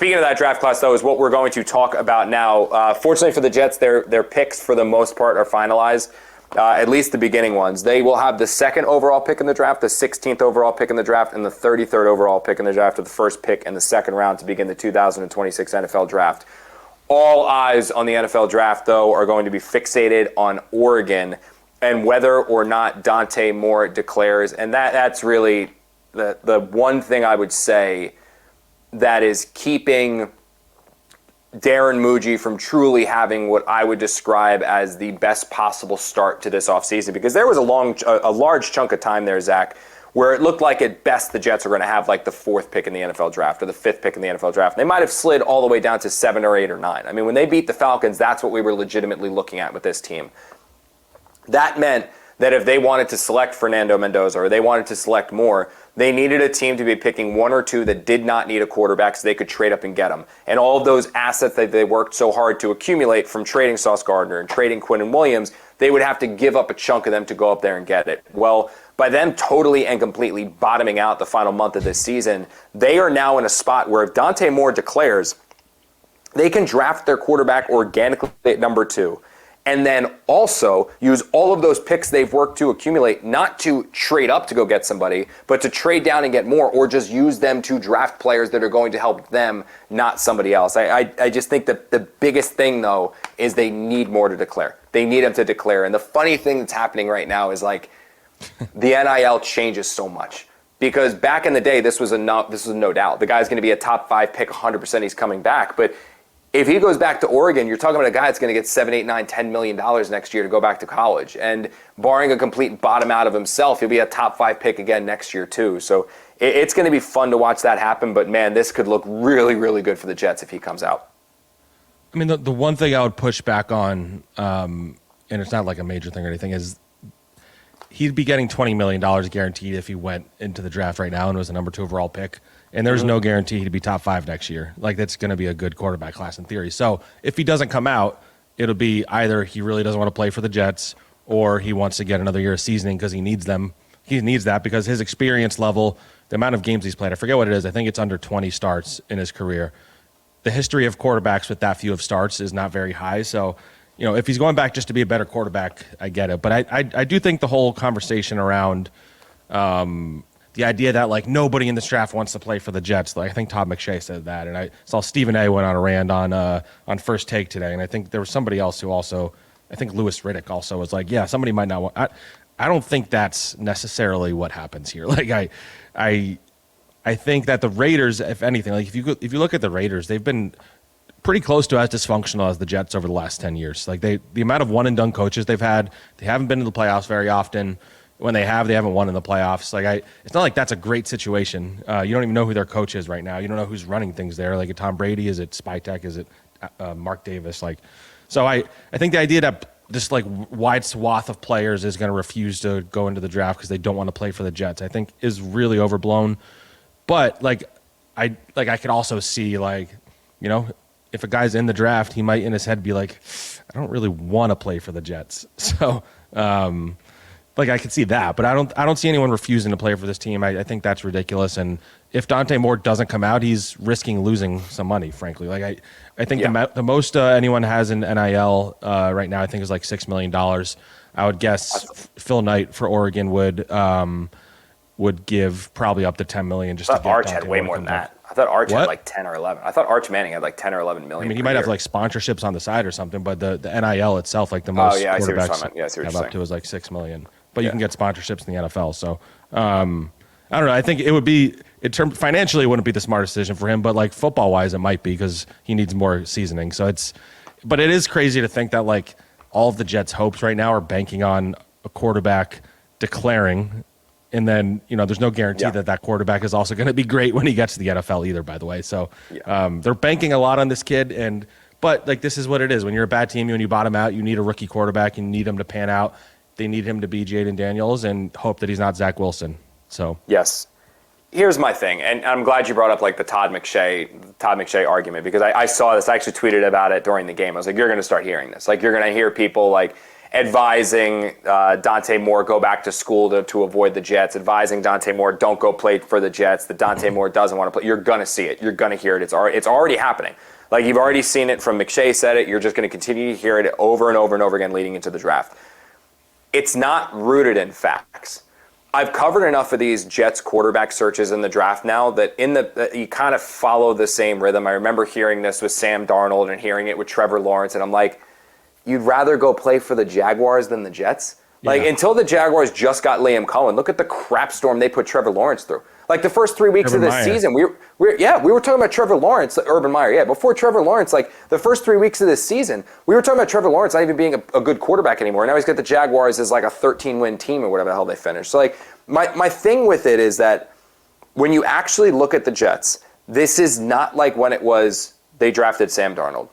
Speaking of that draft class, though, is what we're going to talk about now. Fortunately for the Jets, their picks, for the most part, are finalized, at least the beginning ones. They will have the second overall pick in the draft, the 16th overall pick in the draft, and the 33rd overall pick in the draft, with the first pick in the second round to begin the 2026 NFL Draft. All eyes on the NFL Draft, though, are going to be fixated on Oregon and whether or not Dante Moore declares. And that's really the one thing I would say that is keeping Darren Muji from truly having what I would describe as the best possible start to this offseason. Because there was a large chunk of time there, Zach, where it looked like at best the Jets are going to have like the 4th pick in the NFL Draft or the 5th pick in the NFL Draft. And they might have slid all the way down to 7 or 8 or 9. I mean, when they beat the Falcons, that's what we were legitimately looking at with this team. That meant that if they wanted to select Fernando Mendoza or they wanted to select Moore, they needed a team to be picking 1 or 2 that did not need a quarterback so they could trade up and get them. And all of those assets that they worked so hard to accumulate from trading Sauce Gardner and trading Quinnen Williams, they would have to give up a chunk of them to go up there and get it. Well, by them totally and completely bottoming out the final month of this season, they are now in a spot where if Dante Moore declares, they can draft their quarterback organically at number 2. And then also use all of those picks they've worked to accumulate, not to trade up to go get somebody, but to trade down and get more, or just use them to draft players that are going to help them, not somebody else. I just think that the biggest thing, though, is they need more to declare. They need them to declare. And the funny thing that's happening right now is like the NIL changes so much. Because back in the day, this was no doubt. The guy's going to be a top 5 pick, 100% he's coming back. But if he goes back to Oregon, you're talking about a guy that's going to get $7, $8, $9, $10 million next year to go back to college. And barring a complete bottom out of himself, he'll be a top 5 pick again next year too. So it's going to be fun to watch that happen. But man, this could look really, really good for the Jets if he comes out. I mean, the one thing I would push back on, and it's not like a major thing or anything, is he'd be getting $20 million guaranteed if he went into the draft right now and was a number 2 overall pick. And there's no guarantee to be top 5 next year. Like, that's going to be a good quarterback class in theory. So if he doesn't come out, it'll be either he really doesn't want to play for the Jets or he wants to get another year of seasoning because he needs them. He needs that because his experience level, the amount of games he's played, I forget what it is. I think it's under 20 starts in his career. The history of quarterbacks with that few of starts is not very high. So, you know, if he's going back just to be a better quarterback, I get it. But I do think the whole conversation around the idea that, like, nobody in this draft wants to play for the Jets. Like, I think Todd McShay said that, and I saw Stephen A. went on a rant on First Take today, and I think there was somebody else who also, I think Louis Riddick also was like, yeah, somebody might not want. I don't think that's necessarily what happens here. Like, I think that the Raiders, if anything, like if you look at the Raiders, they've been pretty close to as dysfunctional as the Jets over the last 10 years. Like, the amount of one and done coaches they've had, they haven't been to the playoffs very often. When they haven't won in the playoffs. Like, it's not like that's a great situation. You don't even know who their coach is right now. You don't know who's running things there. Like, Tom Brady, is it Spytek? Is it Mark Davis? Like, so I think the idea that this like wide swath of players is going to refuse to go into the draft because they don't want to play for the Jets, I think is really overblown. But I could also see, like, you know, if a guy's in the draft, he might in his head be like, I don't really want to play for the Jets. So. Like, I could see that, but I don't see anyone refusing to play for this team. I think that's ridiculous. And if Dante Moore doesn't come out, he's risking losing some money, frankly. Like, I think the most anyone has in NIL right now, I think, is like $6 million. I would guess Phil Knight for Oregon would give probably up to $10 million just to get Arch Dante had way Moore more than that. I thought Arch had like 10 or 11. I thought Arch Manning had like 10 or 11 million. I mean, he might have like sponsorships on the side or something, but the NIL itself, like the most quarterbacks have up to is like $6 million. But you can get sponsorships in the NFL. So I don't know. I think it would be, financially, it wouldn't be the smartest decision for him, but like football wise, it might be because he needs more seasoning. So but it is crazy to think that like all of the Jets' hopes right now are banking on a quarterback declaring. And then, you know, there's no guarantee that quarterback is also going to be great when he gets to the NFL either, by the way. So they're banking a lot on this kid. But like, this is what it is. When you're a bad team, when you bottom out, you need a rookie quarterback. You need him to pan out. They need him to be Jaden Daniels and hope that he's not Zach Wilson. So yes. Here's my thing, and I'm glad you brought up like the Todd McShay argument, because I saw this. I actually tweeted about it during the game. I was like, you're going to start hearing this. Like, you're going to hear people like, advising Dante Moore go back to school to avoid the Jets, advising Dante Moore don't go play for the Jets, that Dante Moore doesn't want to play. You're going to see it. You're going to hear it. It's already happening. Like, you've already seen it from McShay said it. You're just going to continue to hear it over and over and over again leading into the draft. It's not rooted in facts. I've covered enough of these Jets quarterback searches in the draft now that you kind of follow the same rhythm. I remember hearing this with Sam Darnold and hearing it with Trevor Lawrence, and I'm like, you'd rather go play for the Jaguars than the Jets? Like, until the Jaguars just got Liam Cohen, look at the crap storm they put Trevor Lawrence through. Like, the first 3 weeks of this season, we were talking about Trevor Lawrence, Urban Meyer, before Trevor Lawrence, like, the first 3 weeks of this season, we were talking about Trevor Lawrence not even being a good quarterback anymore. Now he's got the Jaguars as like a 13-win team or whatever the hell they finished. So, like, my thing with it is that when you actually look at the Jets, this is not like when it was they drafted Sam Darnold.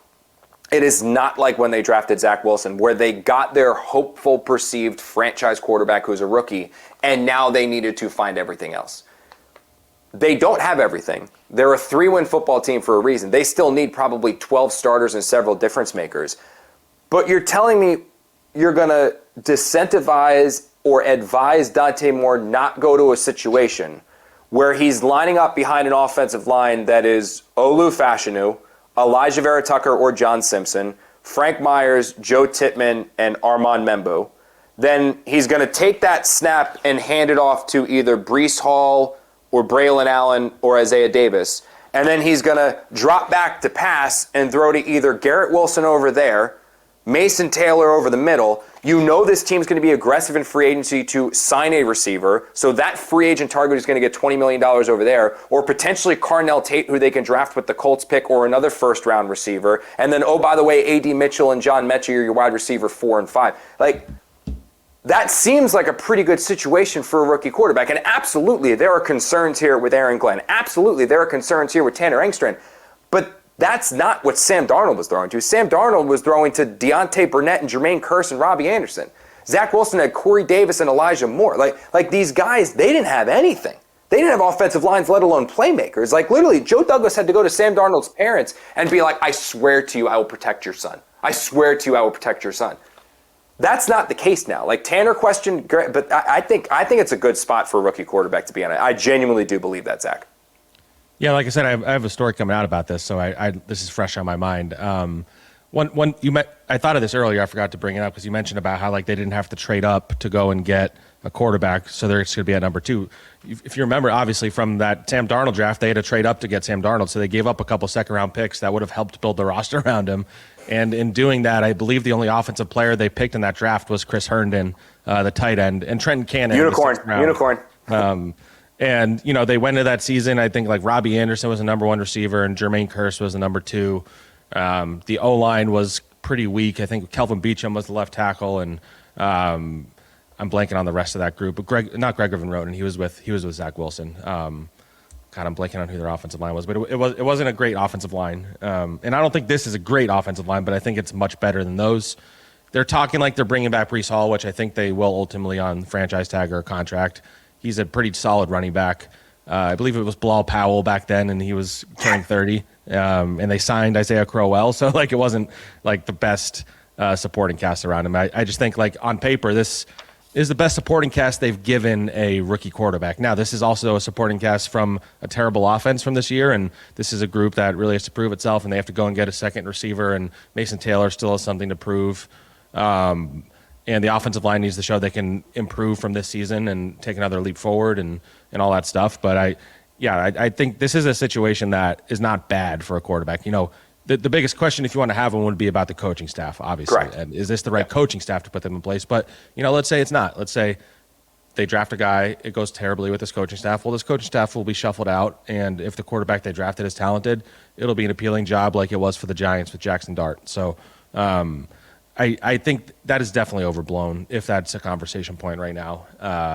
It is not like when they drafted Zach Wilson, where they got their hopeful, perceived franchise quarterback who's a rookie, and now they needed to find everything else. They don't have everything. They're a 3-win football team for a reason. They still need probably 12 starters and several difference makers. But you're telling me you're going to disincentivize or advise Dante Moore not go to a situation where he's lining up behind an offensive line that is Olu Fashanu, Elijah Vera Tucker or John Simpson, Frank Myers, Joe Tittman, and Armand Membu. Then he's going to take that snap and hand it off to either Breece Hall or Braylon Allen or Isaiah Davis. And then he's going to drop back to pass and throw to either Garrett Wilson over there, Mason Taylor over the middle. You know this team's going to be aggressive in free agency to sign a receiver, so that free agent target is going to get $20 million over there, or potentially Carnell Tate, who they can draft with the Colts pick, or another first-round receiver. And then, oh, by the way, A.D. Mitchell and John Mechie are your wide receiver 4 and 5. Like, that seems like a pretty good situation for a rookie quarterback. And absolutely, there are concerns here with Aaron Glenn. Absolutely, there are concerns here with Tanner Engstrand. But that's not what Sam Darnold was throwing to. Sam Darnold was throwing to Deontay Burnett and Jermaine Kearse and Robbie Anderson. Zach Wilson had Corey Davis and Elijah Moore. Like these guys, they didn't have anything. They didn't have offensive lines, let alone playmakers. Like, literally, Joe Douglas had to go to Sam Darnold's parents and be like, I swear to you, I will protect your son. I swear to you, I will protect your son. That's not the case now. Like, Tanner questioned, but I think it's a good spot for a rookie quarterback to be on. I genuinely do believe that, Zach. Yeah, like I said, I have a story coming out about this, so this is fresh on my mind. I thought of this earlier. I forgot to bring it up because you mentioned about how, like, they didn't have to trade up to go and get a quarterback, so they're going to be at number 2. If you remember, obviously, from that Sam Darnold draft, they had to trade up to get Sam Darnold, so they gave up a couple second-round picks that would have helped build the roster around him. And in doing that, I believe the only offensive player they picked in that draft was Chris Herndon, the tight end, and Trenton Cannon. Unicorn. And, you know, they went into that season, I think, like, Robbie Anderson was the number 1 receiver and Jermaine Kearse was the number 2. The O-line was pretty weak. I think Kelvin Beachum was the left tackle, and I'm blanking on the rest of that group. But not Greg Van Roten. He was with Zach Wilson. I'm blanking on who their offensive line was, but it wasn't a great offensive line. And I don't think this is a great offensive line, but I think it's much better than those. They're talking like they're bringing back Breece Hall, which I think they will ultimately on franchise tag or contract. He's a pretty solid running back. I believe it was Bilal Powell back then, and he was turning 30. And they signed Isaiah Crowell, so like it wasn't like the best supporting cast around him. I just think, like, on paper, this is the best supporting cast they've given a rookie quarterback. Now, this is also a supporting cast from a terrible offense from this year, and this is a group that really has to prove itself, and they have to go and get a second receiver, and Mason Taylor still has something to prove. And the offensive line needs to show they can improve from this season and take another leap forward and all that stuff. But I think this is a situation that is not bad for a quarterback. You know, the biggest question, if you want to have one, would be about the coaching staff, obviously. Correct. And is this the right coaching staff to put them in place? But, you know, let's say it's not. Let's say they draft a guy, it goes terribly with this coaching staff. Well, this coaching staff will be shuffled out, and if the quarterback they drafted is talented, it'll be an appealing job like it was for the Giants with Jackson Dart. So, I think that is definitely overblown if that's a conversation point right now.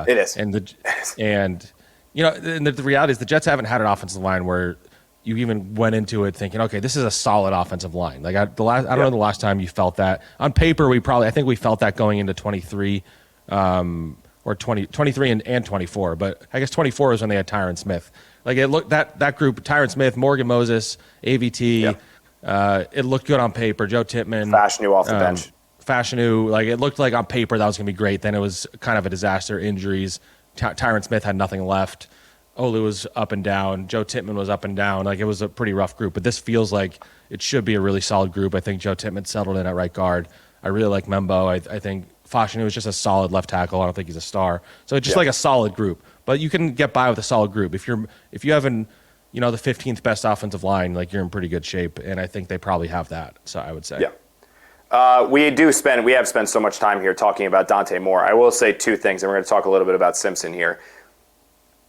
It is. And you know, and the reality is the Jets haven't had an offensive line where you even went into it thinking, okay, this is a solid offensive line. Like I don't know the last time you felt that. On paper, I think we felt that going into 23 or 23 and 24, but I guess 24 is when they had Tyron Smith. Like it looked that group, Tyron Smith, Morgan Moses, AVT. It looked good on paper. Joe Tittman. Fashanu off the bench. Fashanu, like it looked like on paper that was going to be great. Then it was kind of a disaster. Injuries. Tyron Smith had nothing left. Olu was up and down. Joe Tippmann was up and down. Like it was a pretty rough group. But this feels like it should be a really solid group. I think Joe Tippmann settled in at right guard. I really like Membo. I think Fashanu is just a solid left tackle. I don't think he's a star. So it's just like a solid group. But you can get by with a solid group. If you have the 15th best offensive line, like you're in pretty good shape. And I think they probably have that. So I would say. Yeah. We have spent so much time here talking about Dante Moore. I will say two things, and we're going to talk a little bit about Simpson here.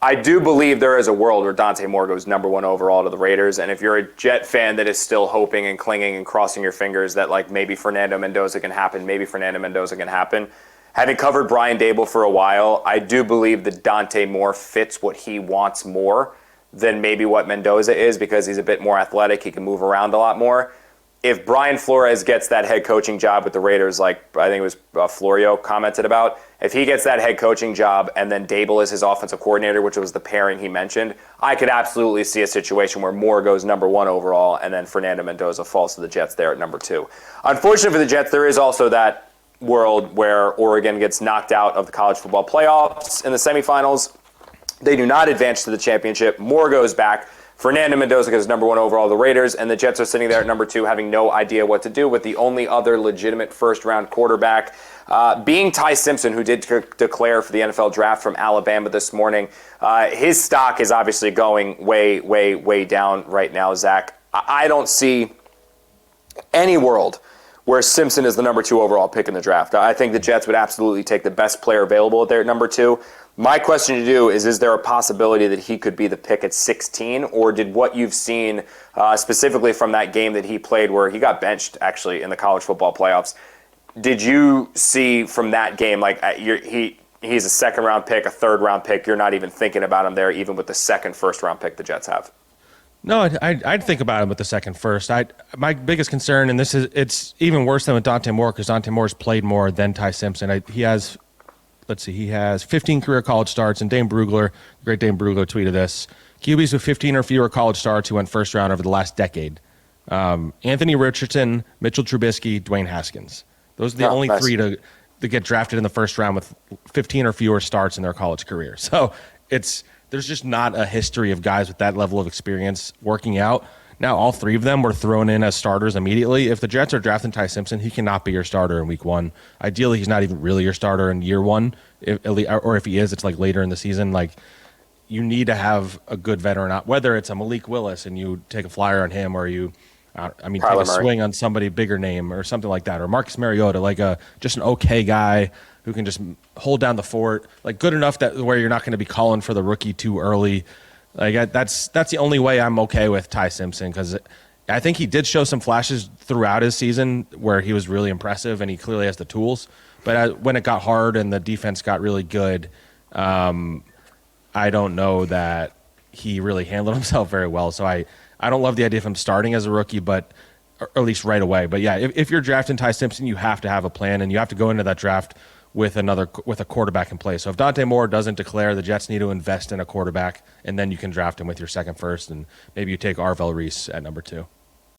I do believe there is a world where Dante Moore goes number 1 overall to the Raiders, and if you're a Jet fan that is still hoping and clinging and crossing your fingers that like maybe Fernando Mendoza can happen, having covered Brian Dable for a while, I do believe that Dante Moore fits what he wants more than maybe what Mendoza is because he's a bit more athletic, he can move around a lot more. If Brian Flores gets that head coaching job with the Raiders, like I think it was Florio commented about, if he gets that head coaching job and then Dable is his offensive coordinator, which was the pairing he mentioned, I could absolutely see a situation where Moore goes number 1 overall and then Fernando Mendoza falls to the Jets there at number 2. Unfortunately for the Jets, there is also that world where Oregon gets knocked out of the college football playoffs in the semifinals. They do not advance to the championship. Moore goes back. Fernando Mendoza goes number 1 overall, the Raiders, and the Jets are sitting there at number 2 having no idea what to do with the only other legitimate first-round quarterback being Ty Simpson, who did declare for the NFL draft from Alabama this morning. His stock is obviously going way, way, way down right now, Zach. I don't see any world where Simpson is the number 2 overall pick in the draft. I think the Jets would absolutely take the best player available there at number 2. My question to you is there a possibility that he could be the pick at 16, or did what you've seen specifically from that game that he played where he got benched actually in the college football playoffs, did you see from that game like he's a second-round pick, a third-round pick, you're not even thinking about him there even with the second first-round pick the Jets have? No, I'd think about him with the second first. My biggest concern, and it's even worse than with Dante Moore because Dante Moore's played more than Ty Simpson. He has 15 career college starts, and Dane Brugler, great Dane Brugler tweeted this. QBs with 15 or fewer college starts who went first round over the last decade. Anthony Richardson, Mitchell Trubisky, Dwayne Haskins. Those are the only three to get drafted in the first round with 15 or fewer starts in their college career. So there's just not a history of guys with that level of experience working out. Now, all 3 of them were thrown in as starters immediately. If the Jets are drafting Ty Simpson, he cannot be your starter in week 1. Ideally, he's not even really your starter in year 1. Or if he is, it's like later in the season. Like, you need to have a good veteran, whether it's a Malik Willis and you take a flyer on him, or you, take a swing on somebody bigger name or something like that, or Marcus Mariota, like just an okay guy who can just hold down the fort, like good enough that where you're not going to be calling for the rookie too early. Like that's the only way I'm okay with Ty Simpson, because I think he did show some flashes throughout his season where he was really impressive and he clearly has the tools. But when it got hard and the defense got really good, I don't know that he really handled himself very well. So I don't love the idea of him starting as a rookie, or at least right away. But yeah, if you're drafting Ty Simpson, you have to have a plan and you have to go into that draft with a quarterback in place. So if Dante Moore doesn't declare, the Jets need to invest in a quarterback, and then you can draft him with your second first, and maybe you take Arvell Reese at number 2.